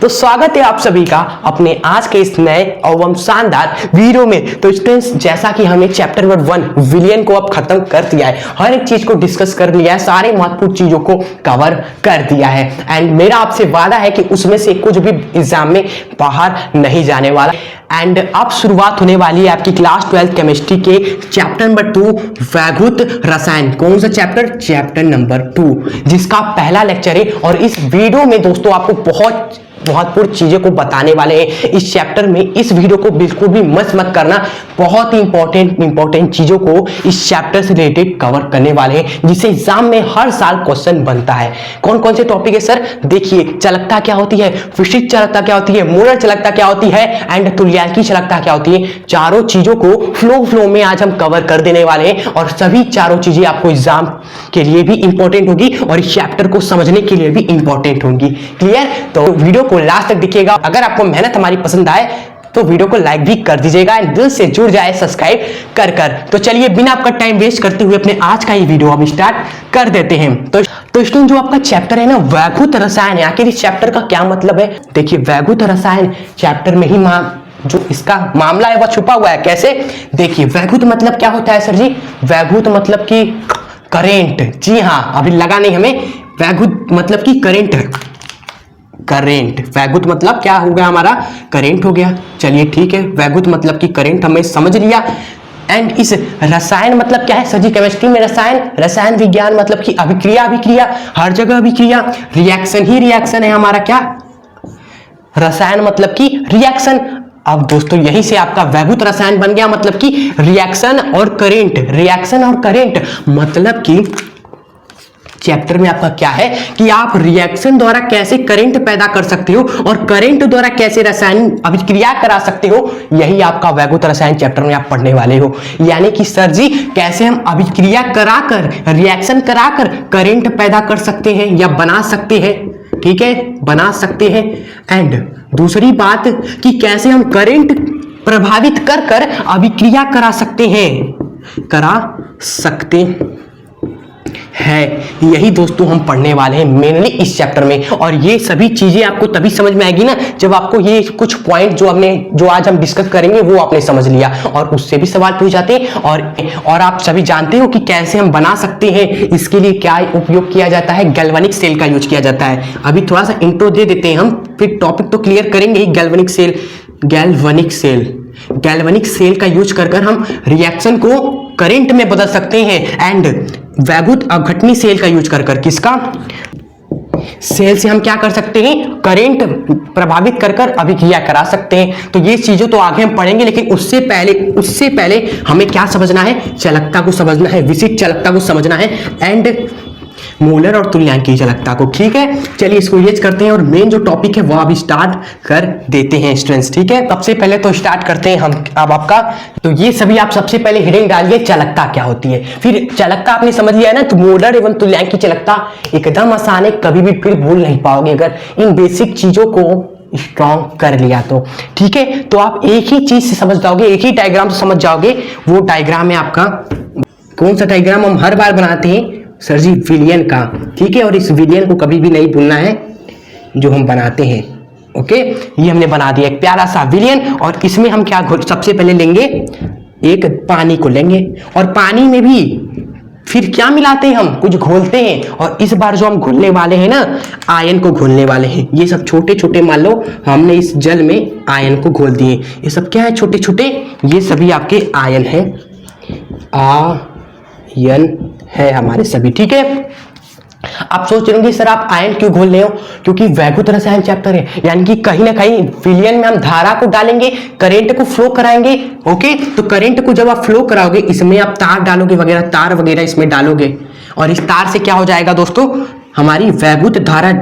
तो स्वागत है आप सभी का अपने आज के इस नए एवं शानदार वीडियो में। तो स्टूडेंट्स, जैसा कि हमने चैप्टर नंबर 1 विलियन को अब खत्म कर दिया है, हर एक चीज को डिस्कस कर लिया है, सारे महत्वपूर्ण चीजों को कवर कर दिया है एंड मेरा आपसे वादा है कि उसमें से कुछ भी एग्जाम में बाहर नहीं जाने वाला। एंड अब शुरुआत होने वाली है आपकी क्लास 12 केमिस्ट्री के चैप्टर नंबर 2 वैद्युत रसायन। कौन सा चैप्टर? चैप्टर नंबर 2, जिसका पहला लेक्चर है। और इस वीडियो में दोस्तों आपको बहुत महत्वपूर्ण चीजों को बताने वाले हैं इस चैप्टर में। इस वीडियो को बिल्कुल भी मिस मत करना, बहुत ही इंपॉर्टेंट चीजों को इस चैप्टर से रिलेटेड कवर करने वाले हैं, जिसे एग्जाम में हर साल क्वेश्चन बनता है। कौन कौन से टॉपिक है सर? देखिए, चालकता क्या होती है, विशिष्ट चालकता क्या होती है, मोलर चालकता क्या होती है एंड तुल्यांकी चालकता क्या होती है। चारों चीजों को फ्लो में आज हम कवर कर देने वाले हैं और सभी चारों चीजें आपको एग्जाम के लिए भी इंपॉर्टेंट होगी और इस चैप्टर को समझने के लिए भी इंपॉर्टेंट होंगी। क्लियर? तो वीडियो को लास्ट तक देखिएगा। अगर आपको मेहनत हमारी पसंद आए तो वीडियो को लाइक भी कर दीजिएगा एंड दिल से जुड़ जाए सब्सक्राइब कर। तो चलिए बिना आपका टाइम वेस्ट करते हुए अपने आज का ये वीडियो हम स्टार्ट कर देते हैं। तो स्टूडेंट, जो आपका चैप्टर है ना वैद्युत रसायन है, आखिर इस चैप्टर का क्या मतलब है? देखिए, वैद्युत रसायन चैप्टर में ही जो इसका मामला है वह छुपा हुआ है। कैसे? देखिए, वैद्युत मतलब क्या होता है सर जी? वैद्युत मतलब कि करेंट। जी हाँ, अभी लगा नहीं हमें। वैद्युत मतलब कि करेंट। वैद्युत मतलब क्या हो गया हमारा? करेंट हो गया। चलिए ठीक है, वैद्युत मतलब कि करेंट हमें समझ लिया। एंड इस रसायन मतलब क्या है सर जी? केमिस्ट्री में रसायन विज्ञान मतलब कि अभिक्रिया, हर जगह अभिक्रिया, रिएक्शन ही रिएक्शन है हमारा। क्या? रसायन मतलब कि रिएक्शन। अब दोस्तों, यहीं से आपका वैद्युत रसायन बन गया, मतलब कि रिएक्शन और करंट। मतलब कि चैप्टर में आपका क्या है कि आप रिएक्शन द्वारा कैसे करंट पैदा कर सकते हो और करंट द्वारा कैसे रसायन अभिक्रिया करा सकते हो। यही आपका वैद्युत रसायन चैप्टर में आप पढ़ने वाले हो। यानी कि सर जी, कैसे हम अभिक्रिया कराकर, रिएक्शन कराकर करंट पैदा कर सकते हैं या बना सकते हैं। ठीक है, बना सकते हैं। एंड दूसरी बात कि कैसे हम करंट प्रभावित कर अभिक्रिया करा सकते हैं। यही दोस्तों हम पढ़ने वाले हैं मेनली इस चैप्टर में। और ये सभी चीजें आपको तभी समझ में आएगी ना जब आपको ये कुछ पॉइंट जो आज हम डिस्कस करेंगे वो आपने समझ लिया और उससे भी सवाल पूछ जाते हैं। और आप सभी जानते हो कि कैसे हम बना सकते हैं। इसके लिए क्या उपयोग किया जाता है? गैल्वेनिक सेल का यूज किया जाता है। अभी थोड़ा सा इंट्रो दे देते हैं हम, फिर टॉपिक तो क्लियर करेंगे ही। गैल्वेनिक सेल का यूज कर हम रिएक्शन को करंट में बदल सकते हैं। एंड वैद्युत अवघटनी सेल का यूज कर किसका? सेल से हम क्या कर सकते हैं? करंट प्रभावित कर अभिक्रिया करा सकते हैं। तो ये चीजें तो आगे हम पढ़ेंगे, लेकिन उससे पहले हमें क्या समझना है? चालकता को समझना है, विशिष्ट चालकता को समझना है एंड मोलर और तुल्यांकी चालकता को। ठीक है, चलिए इसको यूज करते हैं और मेन जो टॉपिक है वो अभी स्टार्ट कर देते हैं स्टूडेंट्स। ठीक है, सबसे पहले तो स्टार्ट करते हैं हम अब आपका। तो ये सभी आप सबसे पहले हेडिंग डालिए, चालकता क्या होती है। फिर चालकता आपने समझ लिया है ना, तो मोलर एवं तुल्यांकी चालकता एकदम आसान है, कभी भी फिर भूल नहीं पाओगे अगर इन बेसिक चीजों को स्ट्रॉन्ग कर लिया तो। ठीक है, तो आप एक ही चीज से समझ जाओगे, एक ही डायग्राम से समझ जाओगे। वो डायग्राम है आपका, कौन सा डायग्राम हम हर बार बनाते हैं सर जी? विलियन का। ठीक है, और इस विलियन को कभी भी नहीं भूलना है जो हम बनाते हैं। ओके, ये हमने बना दिया एक प्यारा सा विलियन। और इसमें हम क्या सबसे पहले लेंगे? एक पानी को लेंगे और पानी में भी फिर क्या मिलाते हैं? हम कुछ घोलते हैं। और इस बार जो हम घोलने वाले हैं ना, आयन को घोलने वाले हैं। ये सब छोटे छोटे, मान लो हमने इस जल में आयन को घोल दिए। ये सब क्या है? छोटे छोटे, ये सभी आपके आयन है, आयन है हमारे सभी। ठीक है, आप सोच रहे होंगे सर आप आयन क्यों घोल रहे हो? क्योंकि वैद्युत रसायन चैप्टर है, यानी कि कहीं ना कहीं विलियन में हम धारा को डालेंगे, करंट को फ्लो कराएंगे। ओके, तो करंट को जब आप फ्लो कराओगे, इसमें आप तार डालोगे वगैरह, तार वगैरह इसमें डालोगे और इस तार से क्या हो जाएगा दोस्तों? हमारी वैद्युत धारा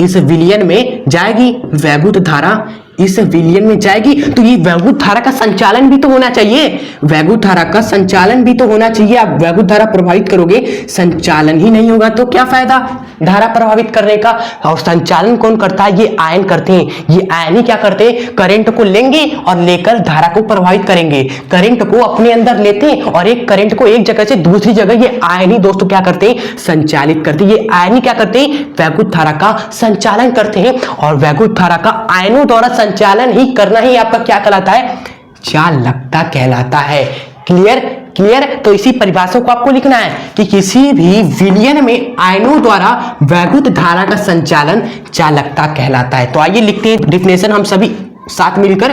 इस विलियन में जाएगी। वैद्युत धारा इस विलयन में जाएगी तो ये वैद्युत धारा का संचालन भी तो होना चाहिए, वैद्युत धारा का संचालन भी तो होना चाहिए। आप वैद्युत धारा प्रभावित करोगे, संचालन ही नहीं होगा तो क्या फायदा धारा प्रभावित करने का। और संचालन कौन करता है, ये आयन करते हैं। ये आयन ही क्या करते हैं, करंट को लेंगे और लेकर धारा को प्रभावित करेंगे, करंट को अपने अंदर लेते हैं और एक करंट को एक जगह से दूसरी जगह ये आयन ही दोस्तों क्या करते हैं, संचालित करते हैं। ये आयन ही क्या करते हैं, वैद्युत धारा का संचालन करते हैं। और वैद्युत धारा का आयनों द्वारा संचालन ही करना ही आपका क्या कहलाता है, चालकता कहलाता है। Clear clear. तो इसी परिभाषा को आपको लिखना है कि किसी भी विलयन में आयनों द्वारा वैद्युत धारा का संचालन चालकता कहलाता है। तो आइए लिखते हैं डिफिनेशन हम सभी साथ मिलकर।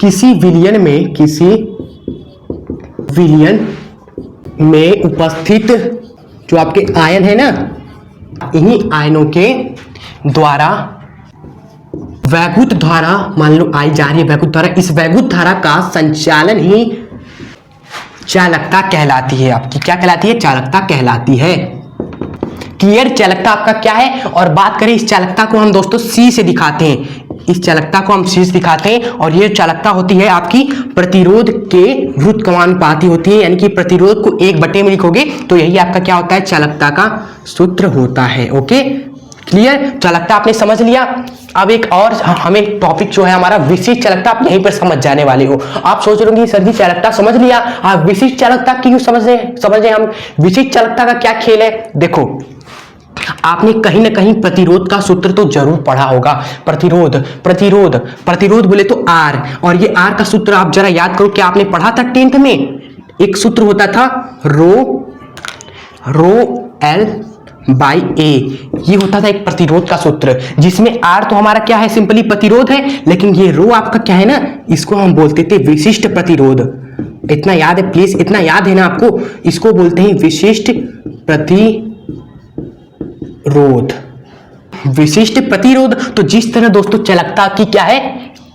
किसी विलयन में उपस्थित जो आपके आयन है ना, इन्हीं आयनों के द्वारा वैद्युत धारा, मान लो आई जा रही है वैद्युत धारा, इस वैद्युत धारा का संचालन ही चालकता कहलाती है। आपकी क्या कहलाती है, चालकता कहलाती है। क्लियर। चालकता आपका क्या है, और बात करें इस चालकता को हम दोस्तों सी से दिखाते हैं। इस चालकता को हम सी से दिखाते हैं और ये चालकता होती है आपकी प्रतिरोध के व्युत्क्रमानुपाती होती है। यानी कि प्रतिरोध को 1/, में लिखोगे तो यही आपका क्या होता है, चालकता का सूत्र होता है। Okay clear. चालकता आपने समझ लिया। अब एक और हमें टॉपिक जो है हमारा विशिष्ट चालकता, आप यहीं पर समझ जाने वाले हो। आप सोच रहे हो सर जी चालकता समझ लिया, आप विशिष्ट चालकता क्यों समझ रहे हम, विशिष्ट चालकता का क्या खेल है। देखो आपने कहीं ना कहीं प्रतिरोध का सूत्र तो जरूर पढ़ा होगा। प्रतिरोध बोले तो आर, और ये आर का सूत्र आप जरा याद करो, क्या आपने पढ़ा था 10th में। एक सूत्र होता था रो एल बाई ए, ये होता था एक प्रतिरोध का सूत्र, जिसमें आर तो हमारा क्या है, सिंपली प्रतिरोध है, लेकिन ये रो आपका क्या है ना, इसको हम बोलते थे विशिष्ट प्रतिरोध। इतना याद है प्लीज, इतना याद है ना आपको, इसको बोलते हैं विशिष्ट प्रतिरोध। विशिष्ट प्रतिरोध। तो जिस तरह दोस्तों चालकता की क्या है,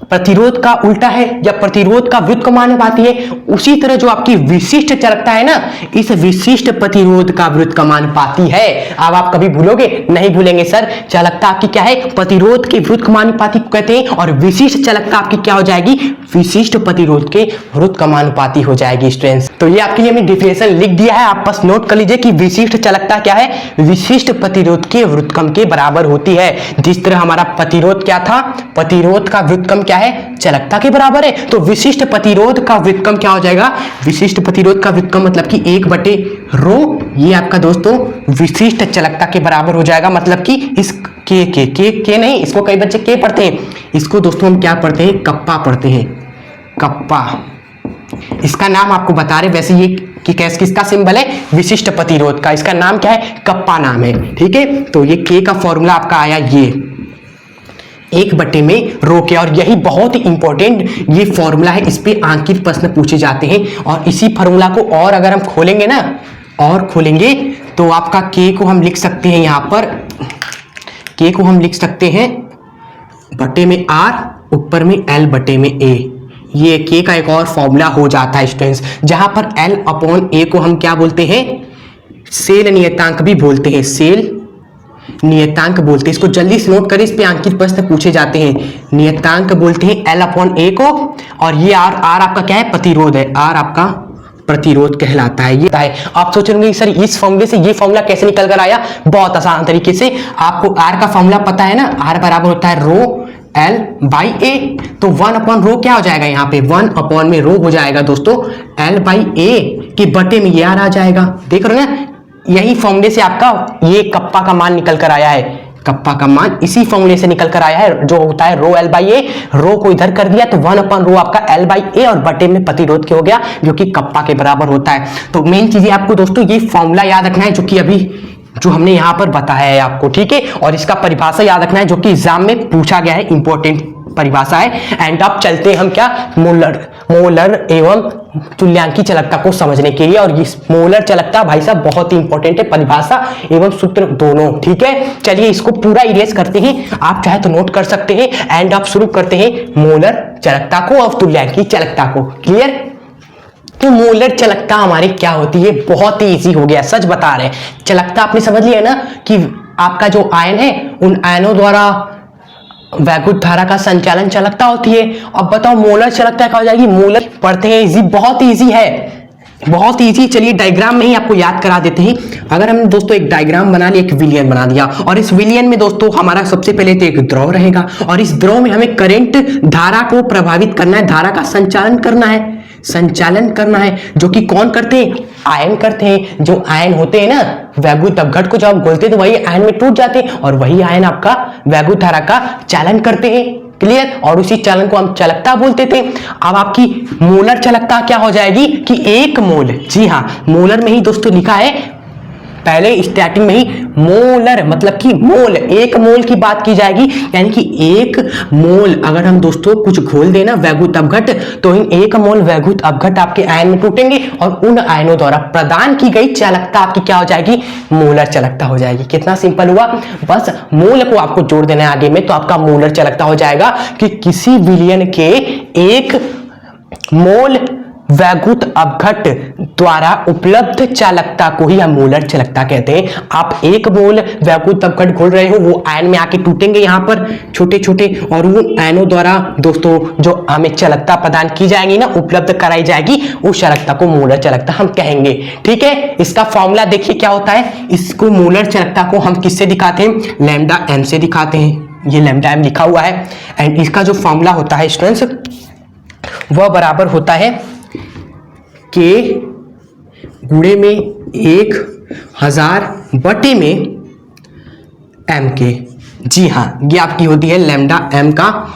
प्रतिरोध का उल्टा है या प्रतिरोध का व्युत्क्रमानुपाती है, उसी तरह जो आपकी विशिष्ट चालकता है ना, इस विशिष्ट प्रतिरोध का व्युत्क्रमानुपाती है। अब आप कभी भूलोगे नहीं, भूलेंगे सर। चालकता आपकी क्या है, प्रतिरोध के व्युत्क्रमानुपाती को कहते हैं, और विशिष्ट चालकता आपकी क्या हो जाएगी, विशिष्ट प्रतिरोध के व्युत्क्रमानुपाती हो जाएगी स्टूडेंट्स। तो ये आपके लिए हमने डिफिनेशन लिख दिया है, आप बस नोट कर लीजिए कि विशिष्ट चालकता क्या है, विशिष्ट प्रतिरोध के व्युत्क्रम के बराबर होती है। जिस तरह हमारा प्रतिरोध क्या था, प्रतिरोध का व्युत्क्रम क्या है, चालकता के बराबर है, तो विशिष्ट प्रतिरोध का व्युत्क्रम क्या हो जाएगा, विशिष्ट प्रतिरोध का व्युत्क्रम मतलब कि 1/ρ, ये आपका दोस्तों विशिष्ट चालकता के बराबर हो जाएगा। मतलब कि इस के नहीं, इसको कई बच्चे के पढ़ते हैं, इसको दोस्तों हम क्या पढ़ते हैं, कप्पा पढ़ते हैं, कप्पा। इसका नाम आपको बता रहे, वैसे ये कि किसका सिंबल है, विशिष्ट प्रतिरोध का, इसका नाम क्या है, कप्पा नाम है। ठीक है, तो ये के का फॉर्मूला आपका आया ये 1/ρ के, और यही बहुत ही इंपॉर्टेंट ये फॉर्मूला है, इस पे अंकित प्रश्न पूछे जाते हैं। और इसी फॉर्मूला को और अगर हम खोलेंगे ना, और खोलेंगे तो आपका के को हम लिख सकते हैं, यहाँ पर के को हम लिख सकते हैं बटे में आर, ऊपर में एल बटे में ए। ये के का एक और फॉर्मूला हो जाता है स्टूडेंट्स, जहां पर L/A को हम क्या बोलते हैं, सेल नियतांक भी बोलते हैं, सेल नियतांक बोलते हैं। इसको जल्दी से नोट करें, इस पे अंकित प्रश्न पूछे जाते हैं। नियतांक बोलते हैं L/A को, और ये आर आपका क्या है, प्रतिरोध है, आर आपका प्रतिरोध कहलाता है। ये है। आप सोच रहे सर इस फॉर्मूले से ये फॉर्मूला कैसे निकल कर आया, बहुत आसान तरीके से। आपको आर का फॉर्मूला पता है ना, आर बराबर होता है रो एल बाई ए, तो 1/ρ क्या हो जाएगा, यहाँ पे 1/ρ हो जाएगा दोस्तों, एल बाई ए के बटे में ये आर आ जाएगा। देख रहे हो ना, यही फॉर्मूले से आपका ये कप्पा का मान निकल कर आया है, कप्पा का मान इसी फॉर्मूले से निकल कर आया है, जो होता है रो एल बाई ए। रो को इधर कर दिया तो 1/ρ आपका एल बाई ए, और बटे में प्रतिरोध के हो गया, जो कि कप्पा के बराबर होता है। तो मेन चीजें आपको दोस्तों ये फॉर्मूला याद रखना है, जो कि अभी जो हमने यहाँ पर बताया है आपको, ठीक है। और इसका परिभाषा याद रखना है, जो कि एग्जाम में पूछा गया है, इंपॉर्टेंट परिभाषा है। एंड अब चलते हैं हम क्या, मोलर एवं तुल्यांकी चालकता को समझने के लिए। और ये मोलर चालकता भाई साहब बहुत ही इंपॉर्टेंट है, परिभाषा एवं सूत्र दोनों, ठीक है। चलिए इसको पूरा इरेज करते हैं, आप चाहे तो नोट कर सकते हैं। एंड अब शुरू करते हैं मोलर चालकता को और तुल्यांकी चालकता को। क्लियर। तो मोलर चालकता हमारी क्या होती है, बहुत ही इजी हो गया, सच बता रहे हैं। चालकता आपने समझ लिया ना कि आपका जो आयन है, उन आयनों द्वारा वैद्युत धारा का संचालन चालकता होती है। अब बताओ मोलर चालकता क्या हो जाएगी? मोलर पढ़ते हैं इजी, बहुत इजी है, बहुत इजी। चलिए डायग्राम में ही आपको याद करा देते हैं। अगर हमने दोस्तों एक डायग्राम बना लिया, एक विलियन बना दिया, और इस विलियन में दोस्तों हमारा सबसे पहले तो एक द्रव रहेगा, और इस द्रव में हमें करंट धारा को प्रभावित करना है, धारा का संचालन करना है, जो कि कौन करते हैं? आयन करते हैं। जो आयन होते हैं ना वैद्युत अपघट को जब आप घोलते हैं तो वही आयन में टूट जाते हैं, और वही आयन आपका वैद्युत धारा का चालन करते हैं। क्लियर? और उसी चालन को हम चालकता बोलते थे। अब आपकी मोलर चालकता क्या हो जाएगी कि 1 मोल, जी हाँ, मोलर में ही दोस्तों लिखा है पहले स्टार्टिंग में ही, मोलर मतलब कि मोल, 1 मोल की बात की जाएगी, यानी कि 1 मोल अगर हम दोस्तों कुछ घोल देना वैद्युत अपघट, तो इन 1 मोल वैद्युत अपघट आपके आयन में टूटेंगे, और उन आयनों द्वारा प्रदान की गई चालकता आपकी क्या हो जाएगी? मोलर चालकता हो जाएगी। कितना सिंपल हुआ, बस मोल को आपको जोड़ देना है आगे में, तो आपका मोलर चालकता हो जाएगा कि किसी विलयन के 1 मोल वैद्युत अपघट द्वारा उपलब्ध चालकता को ही हम मोलर चालकता कहते हैं। आप 1 मोल वैद्युत अपघट घोल रहे हो, वो आयन में आके टूटेंगे यहाँ पर छोटे छोटे, और उन आयनों द्वारा दोस्तों जो हमें चालकता प्रदान की जाएगी ना, उपलब्ध कराई जाएगी, उस चालकता को मोलर चालकता हम कहेंगे। ठीक है, इसका फॉर्मूला देखिए क्या होता है। इसको मोलर चालकता को हम किससे दिखाते हैं? लैम्डा एम से दिखाते हैं। ये लैम्डा एम लिखा हुआ है, एंड इसका जो फॉर्मूला होता है स्टूडेंट्स, वह बराबर होता है के गुणे में 1000 बटे में एम के। जी हाँ, ये आपकी होती है लैम्डा एम का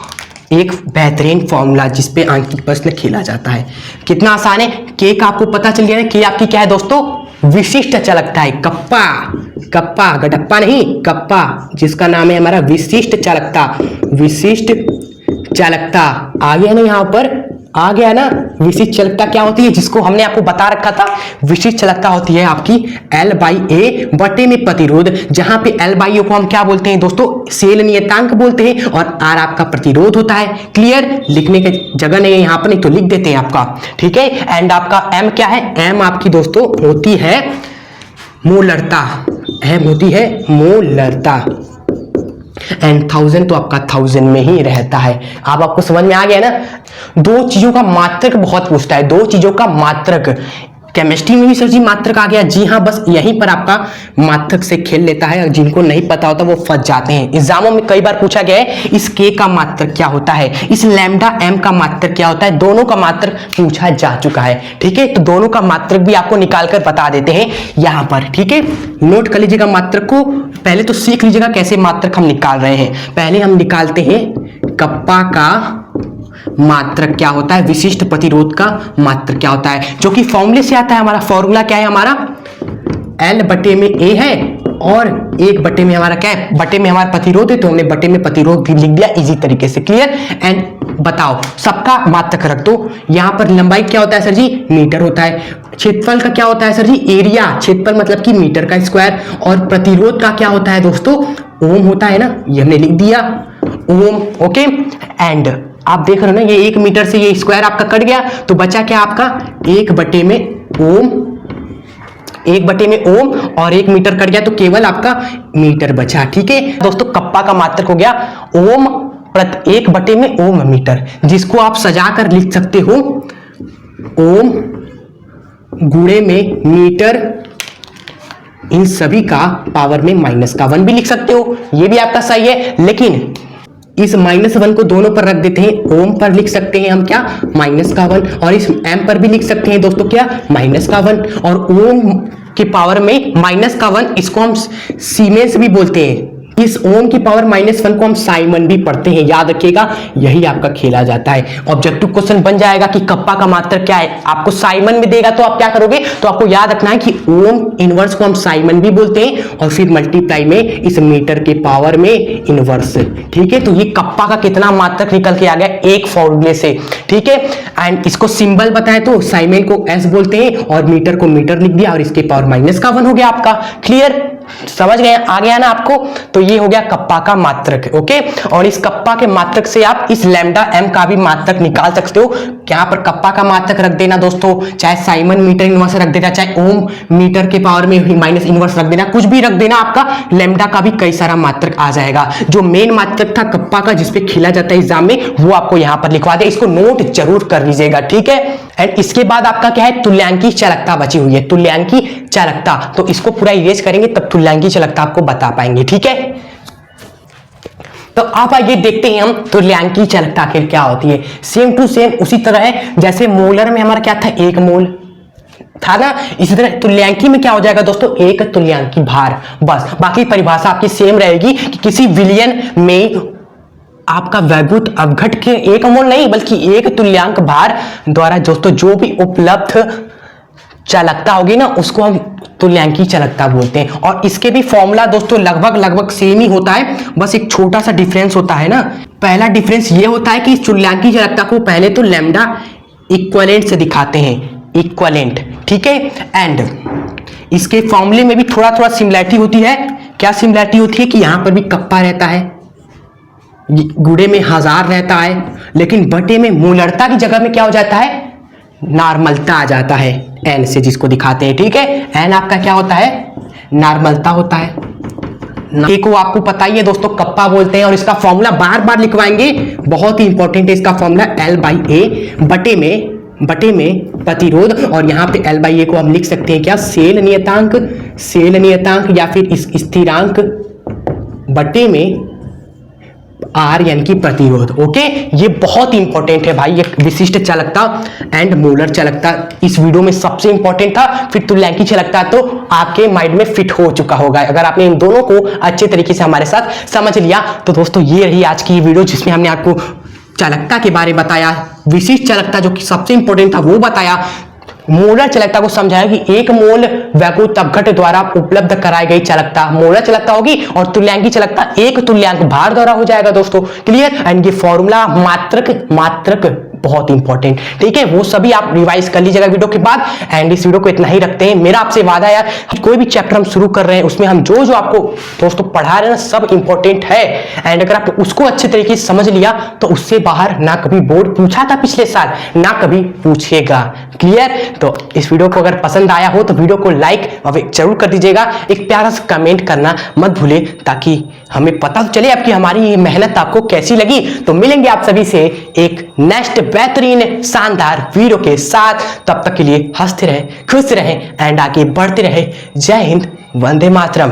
एक बेहतरीन फॉर्मूला, जिसपे आंकिक प्रश्न खेला जाता है। कितना आसान है। के का आपको पता चल गया है। के आपकी क्या है दोस्तों? विशिष्ट चालकता है। कप्पा, कप्पा गटप्पा नहीं, कप्पा, जिसका नाम है हमारा विशिष्ट चालकता। विशिष्ट चालकता आ गया ना, यहाँ पर आ गया ना। विशिष्ट चालकता क्या होती है, जिसको हमने आपको बता रखा था। विशिष्ट चालकता होती है आपकी L/A बटे में प्रतिरोध, जहां पे L/A को हम क्या बोलते हैं दोस्तों? सेल नियतांक बोलते हैं, और R आपका प्रतिरोध होता है। क्लियर? लिखने की जगह नहीं है यहाँ पर, नहीं तो लिख देते हैं आपका। ठीक है, एंड आपका M क्या है? M आपकी दोस्तों होती है मोलरता। M होती है मोलरता, एंड 1000 तो आपका 1000 में ही रहता है। अब आपको समझ में आ गया ना। 2 चीजों का मात्रक बहुत पूछता है, 2 चीजों का मात्रक। केमिस्ट्री में भी सर जी मात्रक आ गया। जी हाँ, बस यहीं पर आपका मात्रक से खेल लेता है, और जिनको नहीं पता होता वो फंस जाते हैं। एग्जामों में कई बार पूछा गया है इस के का मात्रक क्या होता है, इस लैम्डा एम का मात्रक क्या होता है। दोनों का मात्रक पूछा जा चुका है। ठीक है, तो दोनों का मात्रक भी आपको निकाल कर बता देते हैं यहाँ पर। ठीक है, नोट कर लीजिएगा मात्रक को। पहले तो सीख लीजिएगा कैसे मात्रक हम निकाल रहे हैं। पहले हम निकालते हैं कप्पा का मात्रक क्या होता है, विशिष्ट प्रतिरोध का मात्रक क्या होता है, जो कि फॉर्मूले से आता है। हमारा फॉर्मूला क्या है? हमारा L बटे में A है, और 1 बटे में हमारा क्या है? बटे में हमारा प्रतिरोध है, तो हमने बटे में प्रतिरोध भी लिख दिया इजी तरीके से। क्लियर? एंड बताओ सबका मात्रक रख दो। यहाँ पर लंबाई क्या होता है सर जी? मीटर होता है। क्षेत्रफल का क्या होता है सर जी? एरिया। क्षेत्रफल मतलब कि मीटर का स्क्वायर। और प्रतिरोध का क्या होता है दोस्तों? ओम होता है ना, ये हमने लिख दिया ओम। ओके, एंड आप देख रहे हो ना, ये 1 मीटर से ये स्क्वायर आपका कट गया, तो बचा क्या आपका? 1 बटे में ओम, 1 बटे में ओम, और 1 मीटर कट गया तो केवल आपका मीटर बचा। ठीक है दोस्तों, कप्पा का मात्रक हो गया ओम प्रति 1 बटे में ओम मीटर, जिसको आप सजा कर लिख सकते हो ओम गुणे में मीटर, इन सभी का पावर में -1 भी लिख सकते हो। ये भी आपका सही है, लेकिन इस -1 को दोनों पर रख देते हैं। ओम पर लिख सकते हैं हम क्या? -1, और इस m पर भी लिख सकते हैं दोस्तों क्या? -1, और ओम के पावर में -1, इसको हम सीमेंस भी बोलते हैं। इस ओम की पावर -1 को हम साइमन भी पढ़ते हैं। याद रखिएगा, यही आपका खेला जाता है। ऑब्जेक्टिव क्वेश्चन बन जाएगा कि कप्पा का मात्रक क्या है, आपको साइमन में देगा तो आप क्या करोगे? तो आपको याद रखना है कि ओम इनवर्स को हम साइमन भी बोलते हैं, और फिर मल्टीप्लाई में इस मीटर के पावर में इनवर्स। ठीक है, तो ये कप्पा का कितना मात्रक निकल के आ गया एक फॉर्मूले से। ठीक है, एंड इसको सिंबल बताए तो साइमन को S बोलते हैं, और मीटर को मीटर लिख दिया, और इसके पावर -1 हो गया आपका। क्लियर? समझ गए, आ गया ना आपको। तो ये हो गया कप्पा का मात्रक, ओके। और इस कप्पा के मात्रक से आप इस लैम्डा एम का भी मात्रक निकाल सकते हो। यहाँ पर कप्पा का मात्रक रख देना दोस्तों, चाहे साइमन मीटर इनवर्स रख देना, चाहे ओम मीटर के पावर में माइनस इनवर्स रख देना, कुछ भी रख देना, आपका लैम्डा का भी कई सारा मात्रक आ जाएगा। जो मेन मात्रक था कप्पा का जिसपे खिला जाता है एग्जाम में, वो आपको यहाँ पर लिखवा दे, इसको नोट जरूर कर लीजिएगा, ठीक है। एंड इसके बाद आपका क्या है, तुल्यांकी चालकता बची हुई है, तुल्यांकी चालकता। तो इसको पूरा इरेज करेंगे तब तुल्यांकी चालकता आपको बता पाएंगे, ठीक है। तो आप आइए देखते हैं हम तुल्यांकी चालकता आखिर क्या होती है। सेम टू सेम उसी तरह है जैसे मोलर में हमारा क्या था, 1 मोल था ना, इसी तरह तुल्यांकी में क्या हो जाएगा दोस्तों, 1 तुल्यांकी भार। बस बाकी परिभाषा आपकी सेम रहेगी कि किसी विलयन में आपका वैद्युत अवघट के 1 मोल नहीं बल्कि 1 तुल्यांक भार द्वारा दोस्तों जो भी उपलब्ध चालकता होगी ना, उसको हम तुल्यांकी चालकता बोलते हैं। और इसके भी फॉर्मूला दोस्तों लगभग सेम ही होता है, बस एक छोटा सा डिफरेंस होता है ना। पहला डिफरेंस ये होता है कि इस तुल्यांकी चालकता को पहले तो लैम्डा इक्विवेलेंट से दिखाते हैं, इक्विवेलेंट, ठीक है। एंड इसके फॉर्मूले में भी थोड़ा सिमिलरिटी होती है। क्या सिमिलरिटी होती है कि यहां पर भी कप्पा रहता है, गुणे में 1000 रहता है, लेकिन बटे में मोलरता की जगह में क्या हो जाता है, नॉर्मलता आ जाता है, एन से जिसको दिखाते हैं, ठीक है। एन आपका क्या होता है, नॉर्मलता होता है। ए को आपको पता ही है दोस्तों, कप्पा बोलते हैं। और इसका फॉर्मूला बार बार लिखवाएंगे, बहुत ही इंपॉर्टेंट है इसका फॉर्मूला, L/A बटे में प्रतिरोध। और यहाँ पे L/A को हम लिख सकते हैं क्या, सेल नियतांक या फिर इस स्थिरांक बटे में आर यानी कि प्रतिरोध, ओके। ये बहुत इंपॉर्टेंट है भाई, ये विशिष्ट चालकता एंड मोलर चालकता इस वीडियो में सबसे इंपॉर्टेंट था। फिर तुल्यांकी चालकता तो आपके माइंड में फिट हो चुका होगा अगर आपने इन दोनों को अच्छे तरीके से हमारे साथ समझ लिया। तो दोस्तों ये रही आज की वीडियो जिसमें हमने आपको चालकता के बारे में बताया, विशिष्ट चालकता जो कि सबसे इंपॉर्टेंट था वो बताया, मोलर चालकता को समझाया कि 1 मोल वैद्युत अवघट द्वारा उपलब्ध कराई गई चालकता मोलर चालकता होगी और तुल्यांकी चालकता 1 तुल्यांक भार द्वारा हो जाएगा दोस्तों, क्लियर। एंड ये फॉर्मूला मात्रक बहुत इंपॉर्टेंट, ठीक है, वो सभी आप रिवाइज कर लीजिएगा वीडियो के बाद। एंड इस वीडियो को इतना ही रखते हैं। मेरा आपसे वादा यार, कोई भी चैप्टर हम शुरू कर रहे हैं उसमें हम जो आपको दोस्तों पढ़ा रहे हैं सब इंपॉर्टेंट है। एंड अगर आप उसको अच्छे तरीके से समझ लिया तो उससे बाहर ना कभी बोर्ड पूछा था पिछले साल, ना कभी पूछेगा, क्लियर। तो इस वीडियो को अगर पसंद आया हो तो वीडियो को लाइक जरूर कर दीजिएगा, एक प्यारा सा कमेंट करना मत भूले ताकि हमें पता चले आपकी हमारी ये मेहनत आपको कैसी लगी। तो मिलेंगे आप सभी से एक नेक्स्ट बेहतरीन शानदार वीडियो के साथ, तब तक के लिए हंसते रहें, खुश रहें एंड आगे बढ़ते रहें। जय हिंद, वंदे मातरम।